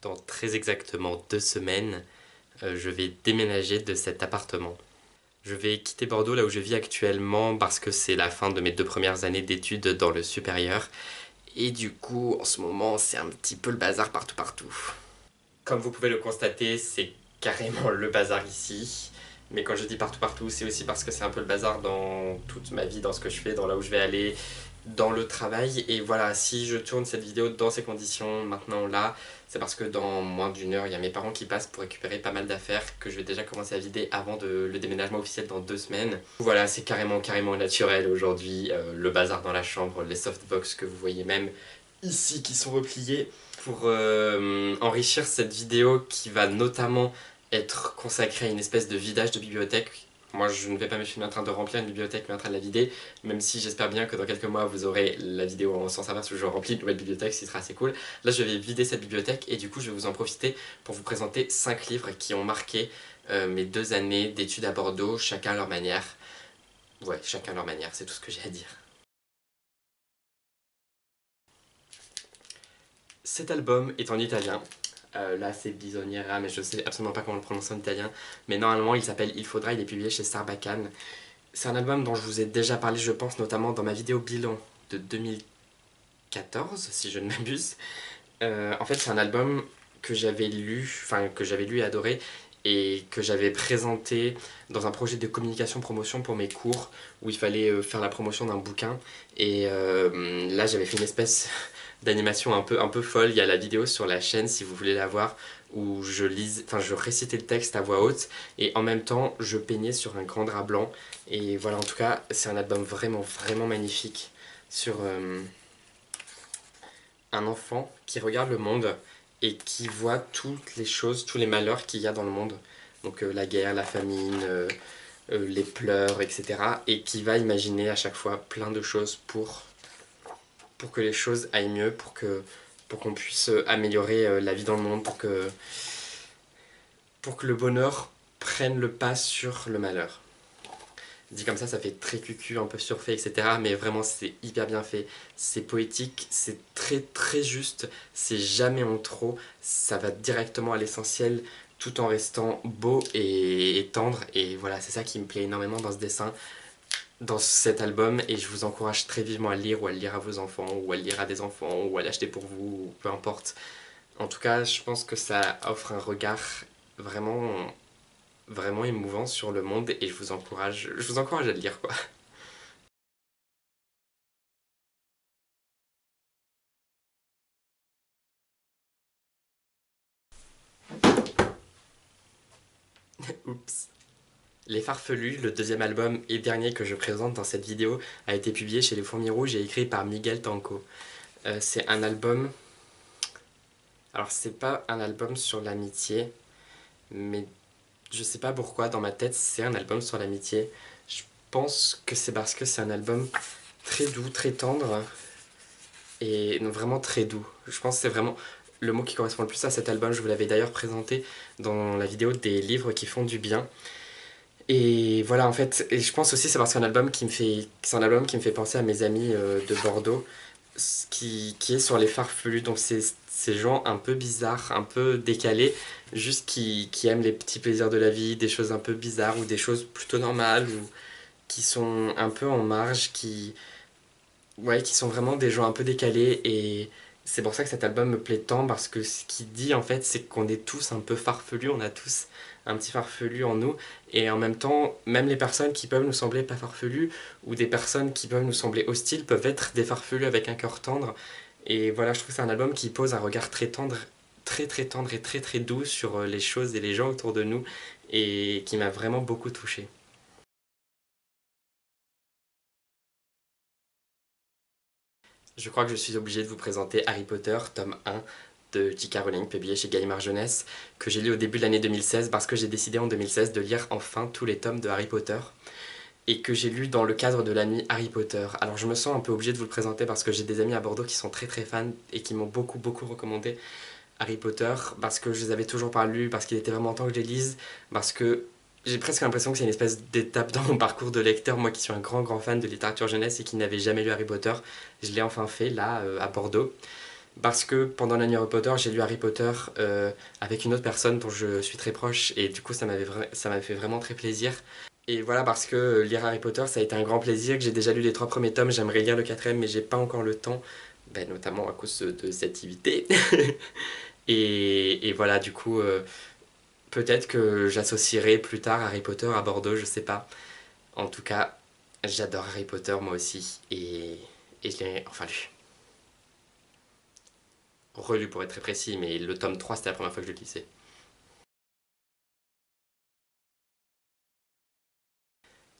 Dans très exactement 2 semaines, je vais déménager de cet appartement. Je vais quitter Bordeaux, là où je vis actuellement, parce que c'est la fin de mes 2 premières années d'études dans le supérieur. Et du coup, en ce moment, c'est un petit peu le bazar partout. Comme vous pouvez le constater, c'est carrément le bazar ici. Mais quand je dis partout, c'est aussi parce que c'est un peu le bazar dans toute ma vie, dans ce que je fais, dans là où je vais aller, dans le travail. Et voilà, si je tourne cette vidéo dans ces conditions, maintenant là, c'est parce que dans moins d'une heure, il y a mes parents qui passent pour récupérer pas mal d'affaires que je vais déjà commencer à vider avant le déménagement officiel dans 2 semaines. Voilà, c'est carrément naturel aujourd'hui, le bazar dans la chambre, les softbox que vous voyez même ici qui sont repliés pour enrichir cette vidéo qui va notamment être consacrée à une espèce de vidage de bibliothèque. Moi je ne vais pas me filmer en train de remplir une bibliothèque mais en train de la vider, même si j'espère bien que dans quelques mois vous aurez la vidéo en sens inverse où je remplis une nouvelle bibliothèque, ce qui sera assez cool. Là je vais vider cette bibliothèque et du coup je vais vous en profiter pour vous présenter 5 livres qui ont marqué mes 2 années d'études à Bordeaux, chacun à leur manière. Ouais, chacun à leur manière, c'est tout ce que j'ai à dire. Cet album est en italien. Là c'est Bisognerà, mais je sais absolument pas comment le prononcer en italien. Mais normalement il s'appelle Il faudra, il est publié chez Sarbacane. C'est un album dont je vous ai déjà parlé, je pense, notamment dans ma vidéo bilan de 2014, si je ne m'abuse. En fait c'est un album que j'avais lu, et adoré, et que j'avais présenté dans un projet de communication promotion pour mes cours, où il fallait faire la promotion d'un bouquin. Et là j'avais fait une espèce d'animation un peu folle. Il y a la vidéo sur la chaîne si vous voulez la voir, où je récitais le texte à voix haute et en même temps je peignais sur un grand drap blanc. Et voilà, en tout cas c'est un album vraiment magnifique sur un enfant qui regarde le monde et qui voit toutes les choses, tous les malheurs qu'il y a dans le monde. Donc la guerre, la famine, les pleurs, etc. Et qui va imaginer à chaque fois plein de choses pour que les choses aillent mieux, pour qu'on puisse améliorer la vie dans le monde, pour que le bonheur prenne le pas sur le malheur. Dit comme ça fait très cucu, un peu surfait, etc. Mais vraiment, c'est hyper bien fait. C'est poétique, c'est très juste, c'est jamais en trop. Ça va directement à l'essentiel, tout en restant beau et tendre. Et voilà, c'est ça qui me plaît énormément dans ce dessin, dans cet album, et je vous encourage très vivement à le lire, ou à le lire à vos enfants, ou à le lire à des enfants, ou à l'acheter pour vous, ou peu importe. En tout cas, je pense que ça offre un regard vraiment émouvant sur le monde, et je vous encourage à le lire, quoi. Oups. Les Farfelus, le deuxième album et dernier que je présente dans cette vidéo, a été publié chez Les Fourmis Rouges et écrit par Miguel Tanco. C'est un album... Alors c'est pas un album sur l'amitié, mais je sais pas pourquoi dans ma tête c'est un album sur l'amitié. Je pense que c'est parce que c'est un album très doux, très tendre, et non, vraiment très doux. Je pense que c'est vraiment le mot qui correspond le plus à cet album. Je vous l'avais d'ailleurs présenté dans la vidéo des livres qui font du bien. Et voilà, en fait, et je pense aussi c'est parce que c'est un album qui me fait penser à mes amis de Bordeaux, qui est sur les farfelus. Donc c'est ces gens un peu bizarres, un peu décalés, juste qui aiment les petits plaisirs de la vie, des choses un peu bizarres ou des choses plutôt normales, ou qui sont un peu en marge, ouais, qui sont vraiment des gens un peu décalés. Et c'est pour ça que cet album me plaît tant, parce que ce qu'il dit en fait, c'est qu'on est tous un peu farfelus, on a tous un petit farfelu en nous, et en même temps, même les personnes qui peuvent nous sembler pas farfelues, ou des personnes qui peuvent nous sembler hostiles, peuvent être des farfelus avec un cœur tendre. Et voilà, je trouve que c'est un album qui pose un regard très tendre, très tendre et très doux sur les choses et les gens autour de nous, et qui m'a vraiment beaucoup touché. Je crois que je suis obligé de vous présenter Harry Potter, tome 1 de J.K. Rowling, publié chez Gallimard Jeunesse, que j'ai lu au début de l'année 2016 parce que j'ai décidé en 2016 de lire enfin tous les tomes de Harry Potter, et que j'ai lu dans le cadre de la nuit Harry Potter. Alors je me sens un peu obligé de vous le présenter parce que j'ai des amis à Bordeaux qui sont très fans et qui m'ont beaucoup recommandé Harry Potter, parce que je les avais toujours pas lus, parce qu'il était vraiment temps que je les lise, parce que j'ai presque l'impression que c'est une espèce d'étape dans mon parcours de lecteur, moi qui suis un grand fan de littérature jeunesse et qui n'avais jamais lu Harry Potter. Je l'ai enfin fait là, à Bordeaux. Parce que pendant la nuit Harry Potter, j'ai lu Harry Potter avec une autre personne dont je suis très proche et du coup ça m'avait fait vraiment très plaisir. Et voilà, parce que lire Harry Potter, ça a été un grand plaisir, que j'ai déjà lu les 3 premiers tomes, j'aimerais lire le quatrième, mais j'ai pas encore le temps, ben, notamment à cause de cette activité. Et voilà, du coup, peut-être que j'associerai plus tard Harry Potter à Bordeaux, je sais pas. En tout cas, j'adore Harry Potter moi aussi, et je l'ai enfin lu. Relu pour être très précis, mais le tome 3 c'était la première fois que je le lisais.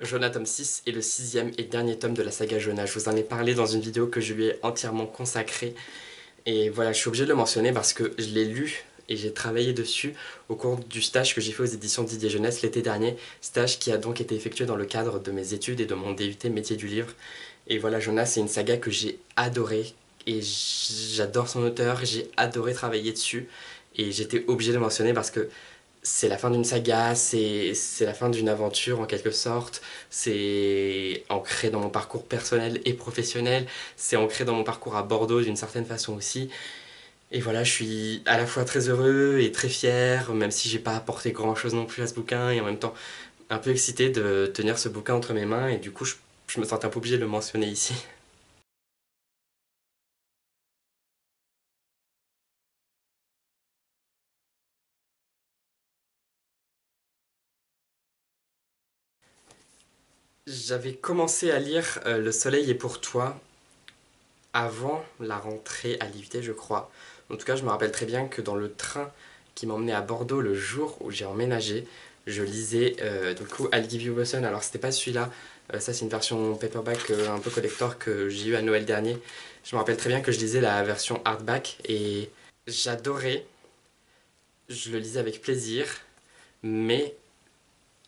Jonah tome 6 est le sixième et dernier tome de la saga Jonah. Je vous en ai parlé dans une vidéo que je lui ai entièrement consacrée. Et voilà, je suis obligé de le mentionner parce que je l'ai lu et j'ai travaillé dessus au cours du stage que j'ai fait aux éditions Didier Jeunesse l'été dernier. Stage qui a donc été effectué dans le cadre de mes études et de mon DUT métier du livre. Et voilà, Jonah, c'est une saga que j'ai adorée. Et j'adore son auteur, j'ai adoré travailler dessus. Et j'étais obligé de le mentionner parce que c'est la fin d'une saga, c'est la fin d'une aventure en quelque sorte, c'est ancré dans mon parcours personnel et professionnel, c'est ancré dans mon parcours à Bordeaux d'une certaine façon aussi. Et voilà, je suis à la fois très heureux et très fier, même si j'ai pas apporté grand chose non plus à ce bouquin, et en même temps un peu excité de tenir ce bouquin entre mes mains, et du coup je me sens un peu obligé de le mentionner ici. J'avais commencé à lire Le Soleil est pour toi avant la rentrée à l'IUT, je crois. En tout cas, je me rappelle très bien que dans le train qui m'emmenait à Bordeaux le jour où j'ai emménagé, je lisais du coup I'll Give You a Sun. Alors, c'était pas celui-là, ça c'est une version paperback un peu collector que j'ai eu à Noël dernier. Je me rappelle très bien que je lisais la version hardback et j'adorais, je le lisais avec plaisir, mais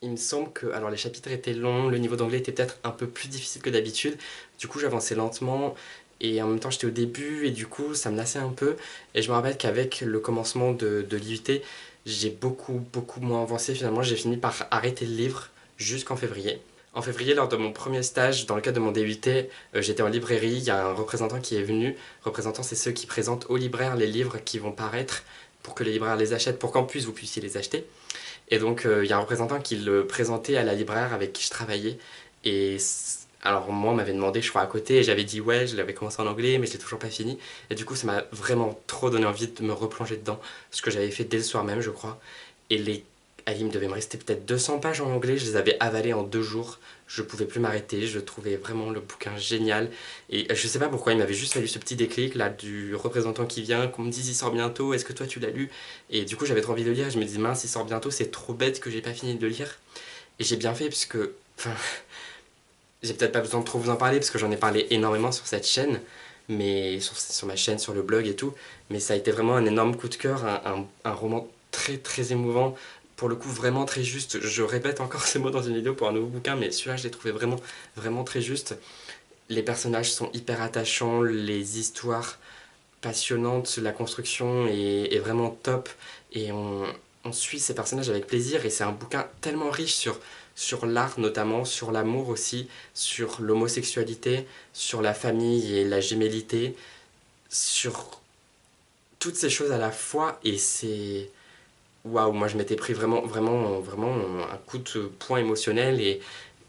il me semble que alors les chapitres étaient longs, le niveau d'anglais était peut-être un peu plus difficile que d'habitude. Du coup, j'avançais lentement et en même temps, j'étais au début et du coup, ça me lassait un peu. Et je me rappelle qu'avec le commencement de l'IUT, j'ai beaucoup moins avancé. Finalement, j'ai fini par arrêter le livre jusqu'en février. En février, lors de mon premier stage, dans le cadre de mon DUT, j'étais en librairie, il y a un représentant qui est venu. Représentant, c'est ceux qui présentent aux libraires les livres qui vont paraître pour que les libraires les achètent, pour qu'en plus vous puissiez les acheter. Et donc, il y a un représentant qui le présentait à la libraire avec qui je travaillais. Et alors, moi, on m'avait demandé, je crois, à côté, et j'avais dit ouais, je l'avais commencé en anglais, mais je l'ai toujours pas fini. Et du coup, ça m'a vraiment trop donné envie de me replonger dedans, ce que j'avais fait dès le soir même, je crois. Et il me devait me rester peut-être 200 pages en anglais, je les avais avalées en 2 jours. Je pouvais plus m'arrêter, je trouvais vraiment le bouquin génial. Et je sais pas pourquoi, il m'avait juste fallu ce petit déclic là du représentant qui vient, qu'on me dise il sort bientôt, est-ce que toi tu l'as lu? Et du coup, j'avais trop envie de le lire, et je me disais mince, il sort bientôt, c'est trop bête que j'ai pas fini de le lire. Et j'ai bien fait, parce que. Enfin, j'ai peut-être pas besoin de trop vous en parler, parce que j'en ai parlé énormément sur cette chaîne, mais sur ma chaîne, sur le blog et tout. Mais ça a été vraiment un énorme coup de cœur, un roman très émouvant, pour le coup vraiment très juste. Je répète encore ces mots dans une vidéo pour un nouveau bouquin, mais celui-là je l'ai trouvé vraiment très juste. Les personnages sont hyper attachants, les histoires passionnantes, la construction est vraiment top, et on suit ces personnages avec plaisir, et c'est un bouquin tellement riche sur l'art notamment, sur l'amour aussi, sur l'homosexualité, sur la famille et la gémellité, sur toutes ces choses à la fois, et c'est... Waouh, moi je m'étais pris vraiment un coup de poing émotionnel, et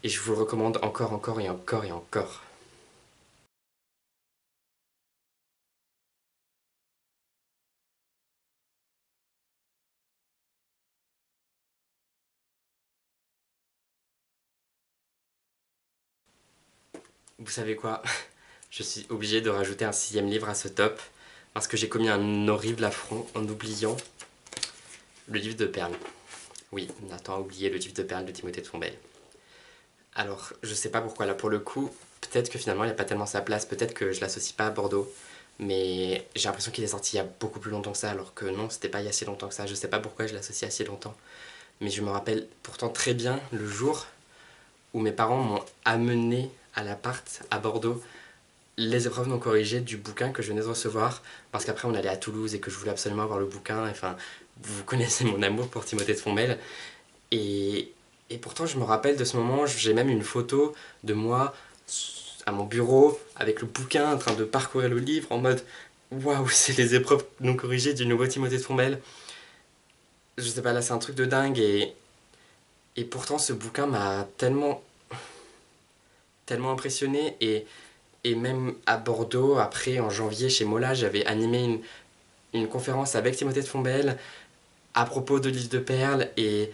je vous le recommande encore et encore et encore. Vous savez quoi? Je suis obligé de rajouter un sixième livre à ce top, parce que j'ai commis un horrible affront en oubliant le livre de Perles. Oui, Nathan a oublié le livre de Perles de Timothée de Fombelle. Alors, je sais pas pourquoi là pour le coup, peut-être que finalement il n'y a pas tellement sa place, peut-être que je l'associe pas à Bordeaux, mais j'ai l'impression qu'il est sorti il y a beaucoup plus longtemps que ça, alors que non, c'était pas il y a si longtemps que ça, je sais pas pourquoi je l'associe à si longtemps, mais je me rappelle pourtant très bien le jour où mes parents m'ont amené à l'appart à Bordeaux les épreuves non corrigées du bouquin que je venais de recevoir, parce qu'après on allait à Toulouse et que je voulais absolument avoir le bouquin, enfin, vous connaissez mon amour pour Timothée de Fombelle, et, et pourtant je me rappelle de ce moment, j'ai même une photo de moi à mon bureau, avec le bouquin en train de parcourir le livre, en mode Waouh, c'est les épreuves non corrigées du nouveau Timothée de Fombelle. Je sais pas, là c'est un truc de dingue et pourtant ce bouquin m'a tellement impressionné et même à Bordeaux, après en janvier chez Mola, j'avais animé une conférence avec Timothée de Fombelle à propos de Livre de Perles et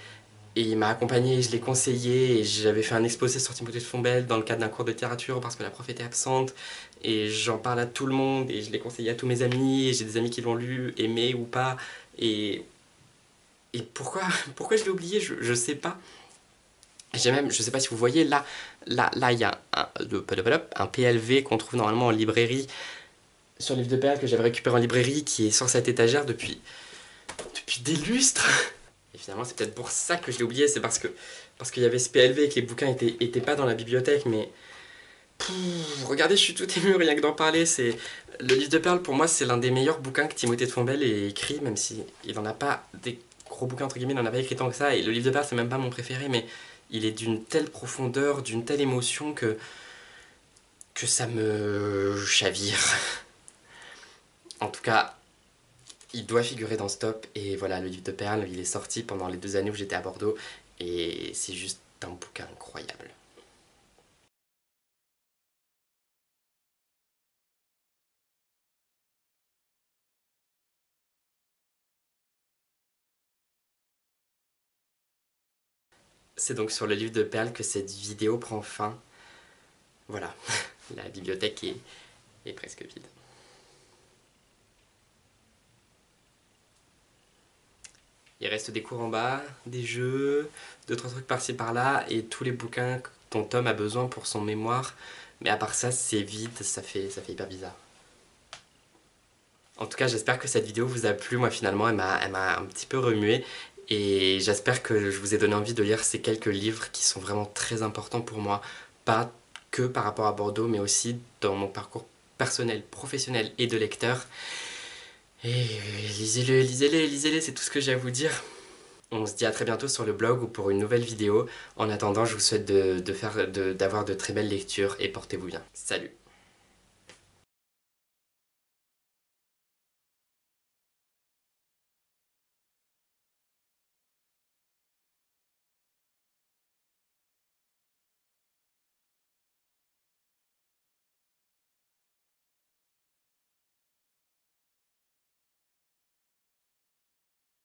il m'a accompagné, je l'ai conseillé et j'avais fait un exposé sur Timothée de Fombelle dans le cadre d'un cours de littérature parce que la prof était absente et j'en parle à tout le monde et je l'ai conseillé à tous mes amis et j'ai des amis qui l'ont lu, aimé ou pas et, et pourquoi je l'ai oublié, je sais pas. J'ai même, je sais pas si vous voyez, là il y a un PLV qu'on trouve normalement en librairie sur Livre de Perles que j'avais récupéré en librairie qui est sur cette étagère depuis des lustres. Et finalement, c'est peut-être pour ça que je l'ai oublié, c'est parce qu'il y avait ce PLV et que les bouquins étaient pas dans la bibliothèque, mais regardez, je suis tout ému rien que d'en parler. C'est le Livre de Perles pour moi, c'est l'un des meilleurs bouquins que Timothée de Fombelle ait écrit, même si il en a pas des gros bouquins entre guillemets, il en a pas écrit tant que ça. Et le Livre de Perles, c'est même pas mon préféré, mais il est d'une telle profondeur, d'une telle émotion que ça me chavire. En tout cas, il doit figurer dans ce top. Et voilà, le Livre de Perles, il est sorti pendant les 2 années où j'étais à Bordeaux. Et c'est juste un bouquin incroyable. C'est donc sur le Livre de Perles que cette vidéo prend fin. Voilà, la bibliothèque est presque vide. Il reste des cours en bas, des jeux, deux trois trucs par-ci par-là, et tous les bouquins dont Tom a besoin pour son mémoire. Mais à part ça, c'est vide, ça fait hyper bizarre. En tout cas, j'espère que cette vidéo vous a plu. Moi, finalement, elle m'a un petit peu remué. Et j'espère que je vous ai donné envie de lire ces quelques livres qui sont vraiment très importants pour moi. Pas que par rapport à Bordeaux, mais aussi dans mon parcours personnel, professionnel et de lecteur. Et lisez-le, lisez-les, lisez-les, c'est tout ce que j'ai à vous dire. On se dit à très bientôt sur le blog ou pour une nouvelle vidéo. En attendant, je vous souhaite d'avoir de très belles lectures et portez-vous bien. Salut!